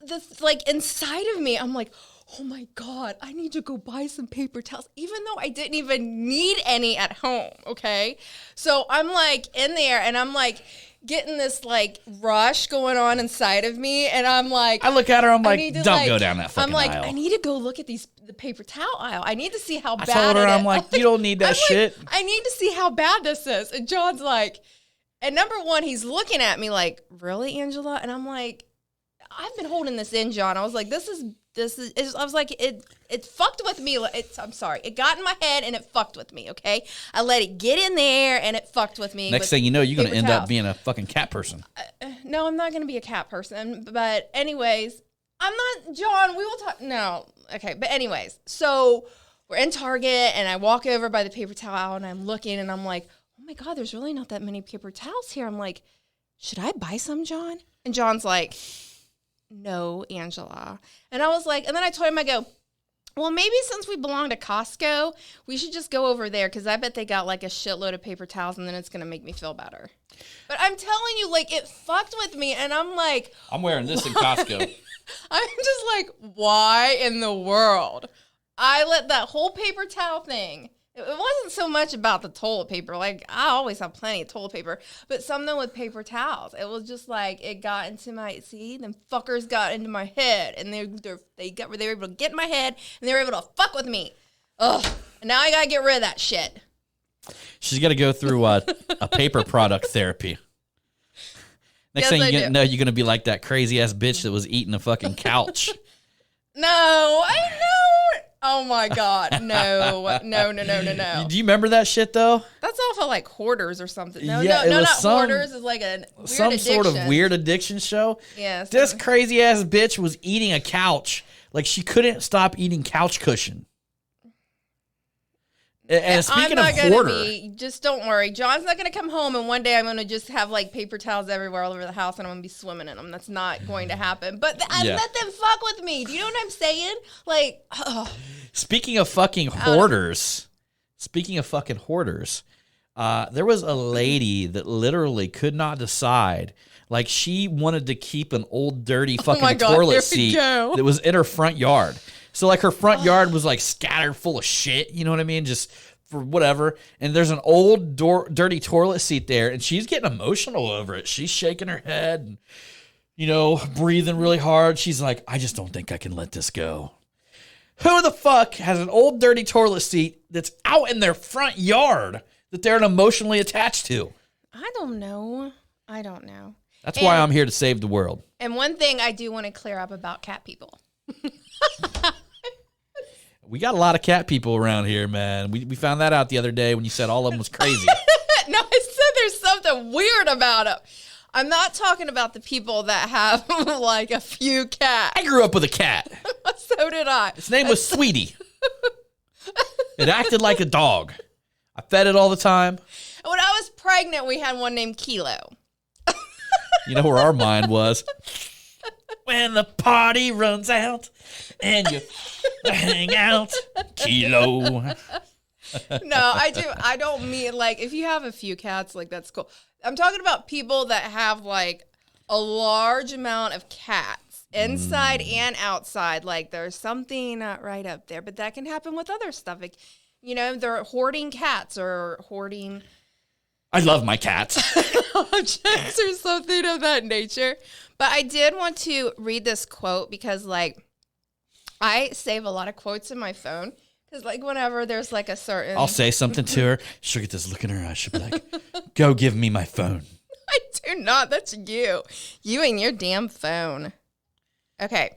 inside of me, I'm like, oh my God, I need to go buy some paper towels, even though I didn't even need any at home, okay? So I'm like in there, and I'm like getting this like rush going on inside of me, and I'm like, I look at her, I'm like, don't go down that fucking aisle. I'm like, I need to go look at the paper towel aisle. I need to see how bad it is. I told her, I'm like, you don't need that shit. Like, I need to see how bad this is. And John's like, and number one, he's looking at me like, really, Angela? And I'm like, I've been holding this in, John. I was like, this is I was like, it fucked with me. I'm sorry. It got in my head and it fucked with me, okay? I let it get in there and it fucked with me. Next thing you know, you're going to end up being a fucking cat person. No, I'm not going to be a cat person. But anyways, I'm not, John, we will talk. No. Okay. But anyways, so we're in Target and I walk over by the paper towel and I'm looking and I'm like, oh my God, there's really not that many paper towels here. I'm like, should I buy some, John? And John's like, no, Angela. And I was like, and then I told him, I go, well, maybe since we belong to Costco, we should just go over there, because I bet they got like a shitload of paper towels, and then it's going to make me feel better. But I'm telling you, like, it fucked with me, and I'm like, I'm wearing this in Costco. I'm just like, why in the world? I let that whole paper towel thing, it wasn't so much about the toilet paper. Like, I always have plenty of toilet paper, but something with paper towels. It was just like, it got into them fuckers got into my head, and they were able to get in my head, and they were able to fuck with me. Ugh. And now I gotta get rid of that shit. She's got to go through a paper product therapy. Next thing you know, you're gonna be like that crazy ass bitch that was eating a fucking couch. No, I don't. Oh my God, no. Do you remember that shit though? That's off of like Hoarders or something. No, Yeah, not Hoarders. It's like a weird some sort of addiction. weird addiction show. Yeah. This crazy ass bitch was eating a couch. Like she couldn't stop eating couch cushion. And speaking of hoarder, just don't worry. John's not gonna come home and one day I'm gonna just have like paper towels everywhere all over the house and I'm gonna be swimming in them. That's not going to happen. But I let them fuck with me. Do you know what I'm saying? Like, speaking of fucking hoarders, there was a lady that literally could not decide. Like she wanted to keep an old dirty fucking toilet seat that was in her front yard. So like her front yard was like scattered full of shit, you know what I mean? Just for whatever. And there's an old dirty toilet seat there and she's getting emotional over it. She's shaking her head and, you know, breathing really hard. She's like, I just don't think I can let this go. Who the fuck has an old dirty toilet seat that's out in their front yard that they're emotionally attached to? I don't know. That's why I'm here to save the world. And one thing I do want to clear up about cat people. We got a lot of cat people around here, man. We found that out the other day when you said all of them was crazy. No, I said there's something weird about them. I'm not talking about the people that have like a few cats. I grew up with a cat. So did I. Its name was Sweetie. It acted like a dog. I fed it all the time. When I was pregnant, we had one named Kilo. You know where our mind was? When the party runs out and you hang out, Kilo. No, I don't mean like if you have a few cats, like that's cool. I'm talking about people that have like a large amount of cats inside and outside. Like there's something not right up there, but that can happen with other stuff. Like, you know, they're hoarding cats or hoarding. I love my cats. Objects or something of that nature. But I did want to read this quote because, like, I save a lot of quotes in my phone. Because, like, whenever there's, like, a certain... I'll say something to her. She'll get this look in her eyes. She'll be like, go give me my phone. I do not. That's you. You and your damn phone. Okay.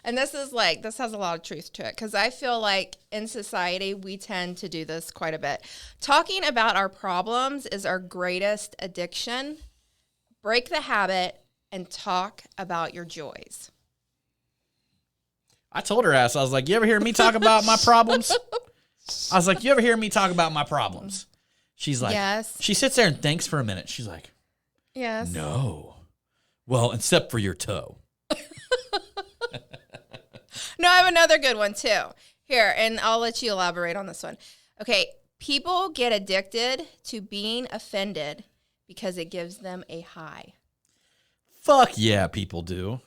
And this is, like, this has a lot of truth to it. Because I feel like in society, we tend to do this quite a bit. Talking about our problems is our greatest addiction. Break the habit and talk about your joys. I told her ass, I was like, you ever hear me talk about my problems? I was like, you ever hear me talk about my problems? She's like, yes. She sits there and thinks for a minute. She's like, yes. No. Well, except for your toe. No, I have another good one too. Here, and I'll let you elaborate on this one. Okay, people get addicted to being offended because it gives them a high. Fuck yeah, people do.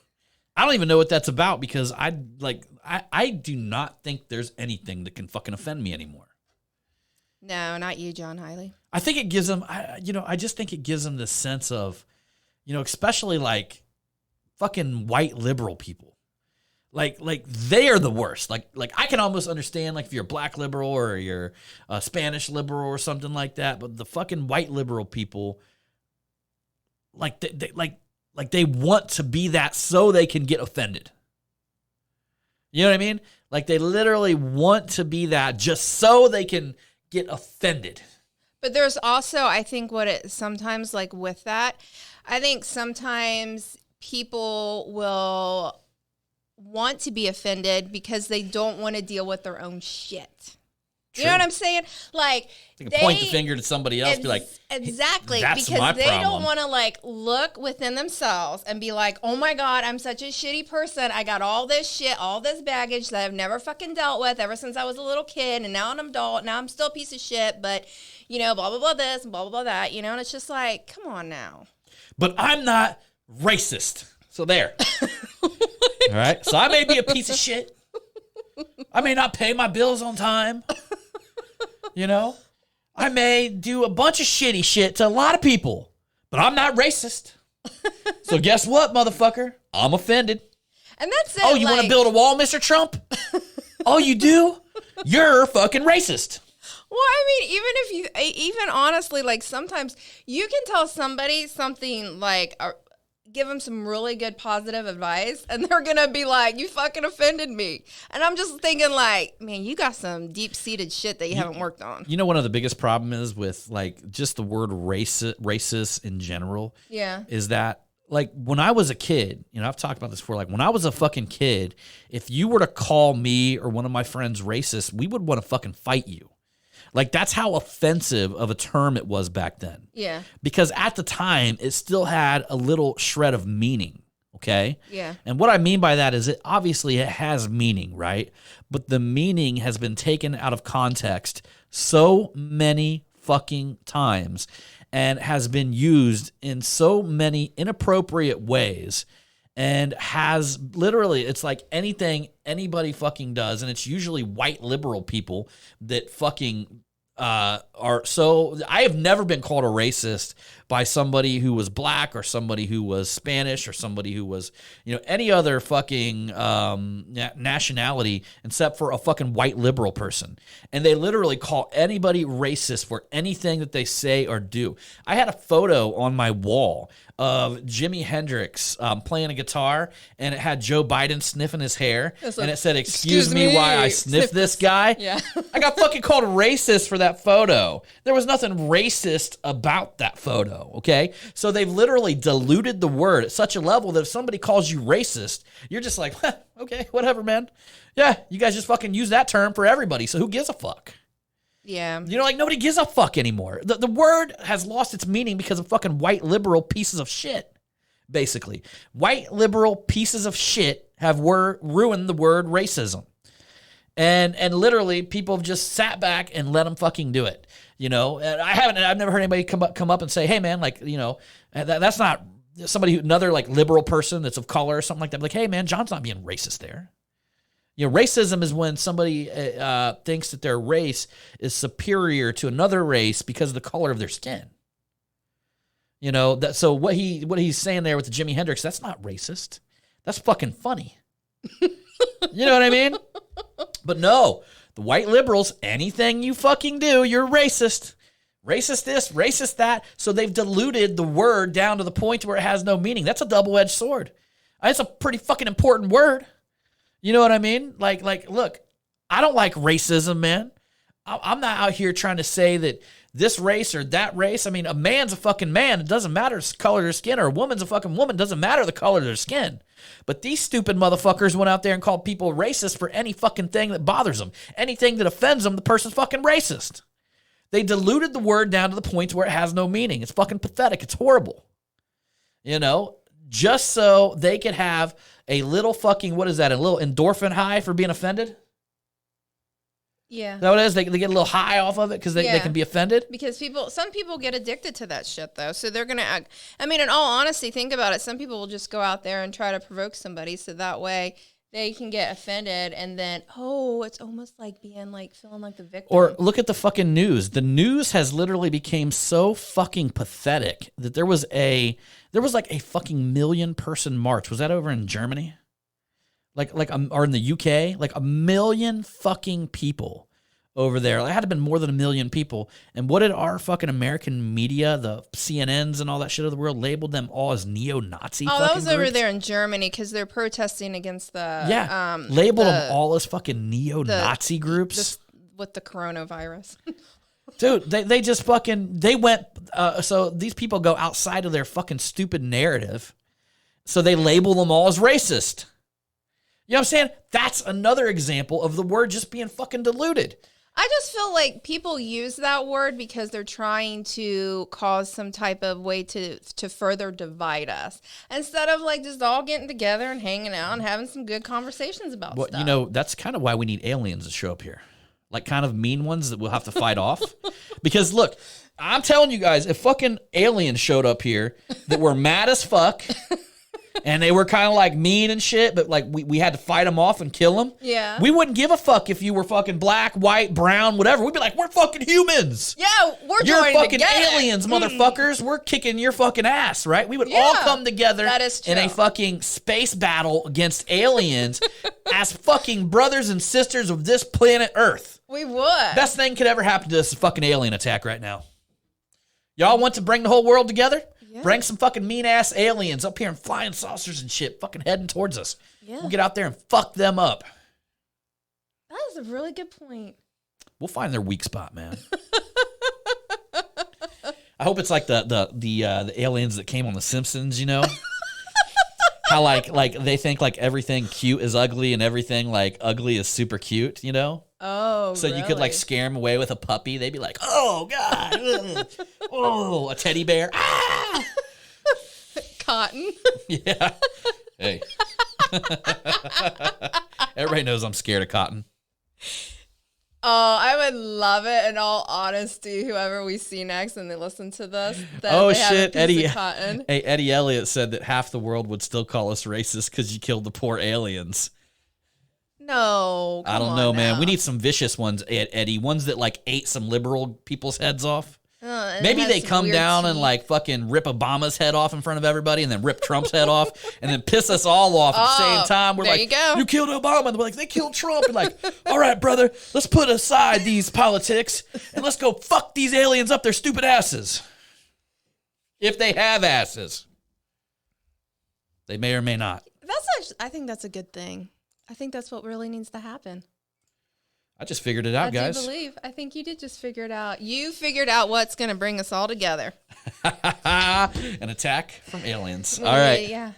I don't even know what that's about because I do not think there's anything that can fucking offend me anymore. No, not you, John Hiley. I think it gives them, I just think it gives them this sense of, especially like fucking white liberal people. Like they are the worst. Like I can almost understand like if you're a black liberal or you're a Spanish liberal or something like that, but the fucking white liberal people, like they want to be that so they can get offended. You know what I mean? Like they literally want to be that just so they can get offended. But there's also, I think sometimes like with that, I think sometimes people will want to be offended because they don't want to deal with their own shit. True. You know what I'm saying? Like they can point the finger to somebody else, be like, exactly, that's because my they problem. don't want to like look within themselves and be like, oh my God, I'm such a shitty person. I got all this shit, all this baggage that I've never fucking dealt with ever since I was a little kid, and now I'm an adult. Now I'm still a piece of shit, but blah blah blah this and blah blah blah that. And it's just like, come on now. But I'm not racist. So there. All right. So I may be a piece of shit. I may not pay my bills on time. I may do a bunch of shitty shit to a lot of people, but I'm not racist. So guess what, motherfucker? I'm offended. And that's it. Oh, you want to build a wall, Mr. Trump? Oh, you do? You're fucking racist. Well, I mean, even honestly, like sometimes you can tell somebody something like give them some really good positive advice, and they're gonna be like, "You fucking offended me," and I'm just thinking like, man, you got some deep seated shit that you haven't worked on. You know, one of the biggest problem is with like just the word racist in general. Yeah, Is that like when I was a kid, you know, I've talked about this before. Like when I was a fucking kid, if you were to call me or one of my friends racist, we would want to fucking fight you. Like that's how offensive of a term it was back then. yeah, Because at the time, it still had a little shred of meaning. Okay. yeah, And what I mean by that is it has meaning, right? But the meaning has been taken out of context so many fucking times and has been used in so many inappropriate ways and has literally, it's like anything anybody fucking does, and it's usually white liberal people that fucking are so. I have never been called a racist by somebody who was black or somebody who was Spanish or somebody who was, you know, any other fucking nationality except for a fucking white liberal person. And they literally call anybody racist for anything that they say or do. I had a photo on my wall of Jimi Hendrix playing a guitar, and it had Joe Biden sniffing his hair, and it said, "Excuse me why I sniff this guy." yeah. I got fucking called racist for that photo. There was nothing racist about that photo, okay? So they've literally diluted the word at such a level that if somebody calls you racist, you're just like, okay, whatever, man. Yeah, you guys just fucking use that term for everybody, so who gives a fuck? Yeah. You know, like nobody gives a fuck anymore. The word has lost its meaning because of fucking white liberal pieces of shit, basically. White liberal pieces of shit have ruined the word racism. And literally people have just sat back and let them fucking do it. You know, and I've never heard anybody come up and say, hey man, like, you know, that's not somebody another like liberal person that's of color or something like that. Like, hey man, John's not being racist there. You know, racism is when somebody thinks that their race is superior to another race because of the color of their skin. You know, so what he's saying there with the Jimi Hendrix, that's not racist. That's fucking funny. You know what I mean? But no, the white liberals, anything you fucking do, you're racist. Racist this, racist that. So they've diluted the word down to the point where it has no meaning. That's a double-edged sword. It's a pretty fucking important word. You know what I mean? Like, look, I don't like racism, man. I'm not out here trying to say that this race or that race. I mean, a man's a fucking man. It doesn't matter the color of their skin, or a woman's a fucking woman. It doesn't matter the color of their skin. But these stupid motherfuckers went out there and called people racist for any fucking thing that bothers them. Anything that offends them, the person's fucking racist. They diluted the word down to the point where it has no meaning. It's fucking pathetic. It's horrible. You know, just so they could have a little fucking, what is that, a little endorphin high for being offended? Yeah. Is that what it is? They get a little high off of it because they can be offended? Because some people get addicted to that shit, though. So they're going to act. I mean, in all honesty, think about it. Some people will just go out there and try to provoke somebody so that way they can get offended, and then, it's almost like being like, feeling like the victim. Or look at the fucking news. The news has literally became so fucking pathetic that there was like a fucking million-person march. Was that over in Germany? Or in the UK? Like 1 million fucking people over there. It had to have been more than 1 million people. And what did our fucking American media, the CNNs and all that shit of the world, labeled them all as neo-Nazi fucking that was groups? over there in Germany because they're protesting against the... labeled them all as fucking neo-Nazi groups. With the coronavirus. Dude, they just fucking, they went, so these people go outside of their fucking stupid narrative, so they label them all as racist. You know what I'm saying? That's another example of the word just being fucking diluted. I just feel like people use that word because they're trying to cause some type of way to further divide us. Instead of like just all getting together and hanging out and having some good conversations about stuff. You know, that's kind of why we need aliens to show up here. Like kind of mean ones that we'll have to fight off. Because look, I'm telling you guys, if fucking aliens showed up here that were mad as fuck and they were kind of like mean and shit, but like we had to fight them off and kill them. Yeah. We wouldn't give a fuck if you were fucking black, white, brown, whatever. We'd be like, we're fucking humans. Yeah, You're fucking together. aliens, motherfuckers. We're kicking your fucking ass, right? We would all come together in a fucking space battle against aliens as fucking brothers and sisters of this planet Earth. We would. Best thing could ever happen to us is a fucking alien attack right now. Y'all want to bring the whole world together? Yeah. Bring some fucking mean-ass aliens up here and flying saucers and shit fucking heading towards us. Yeah. We'll get out there and fuck them up. That is a really good point. We'll find their weak spot, man. I hope it's like the aliens that came on The Simpsons, you know? How like they think like everything cute is ugly and everything like ugly is super cute, you know? Oh, So you could like scare them away with a puppy. They'd be like, "Oh God, ugh. Oh, a teddy bear." Ah! Cotton. Yeah. Hey. Everybody knows I'm scared of Cotton. Oh, I would love it. In all honesty, whoever we see next and they listen to this. That Oh they have a shit, piece Eddie. of cotton. Hey, Eddie Elliott said that half the world would still call us racist because you killed the poor aliens. No, I don't come know, on man. now. We need some vicious ones, Eddie. Ones that like ate some liberal people's heads off. And Maybe it they has come weird down and teeth. like fucking rip Obama's head off in front of everybody and then rip Trump's head off and then piss us all off at the same time. We're there like, you go. killed Obama. And they're like, they killed Trump. And like, all right, brother, let's put aside these politics and let's go fuck these aliens up their stupid asses. If they have asses. They may or may not. That's actually, I think that's a good thing. I think that's what really needs to happen. I just figured it out, I guys. do believe. I think you did just figure it out. You figured out what's going to bring us all together. An attack from aliens. All right. Yeah.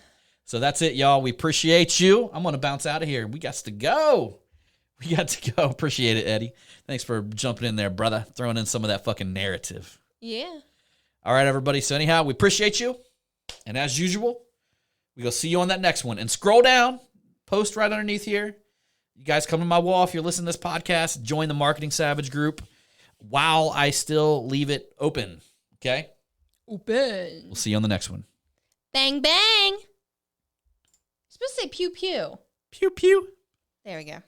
So that's it, y'all. We appreciate you. I'm going to bounce out of here. We got to go. We got to go. Appreciate it, Eddie. Thanks for jumping in there, brother. Throwing in some of that fucking narrative. Yeah. All right, everybody. So anyhow, we appreciate you. And as usual, we go see you on that next one. And scroll down. Post right underneath here. You guys come to my wall if you're listening to this podcast. Join the Marketing Savage group while I still leave it open. Okay? Open. We'll see you on the next one. Bang, bang. You're supposed to say pew, pew. Pew, pew. There we go.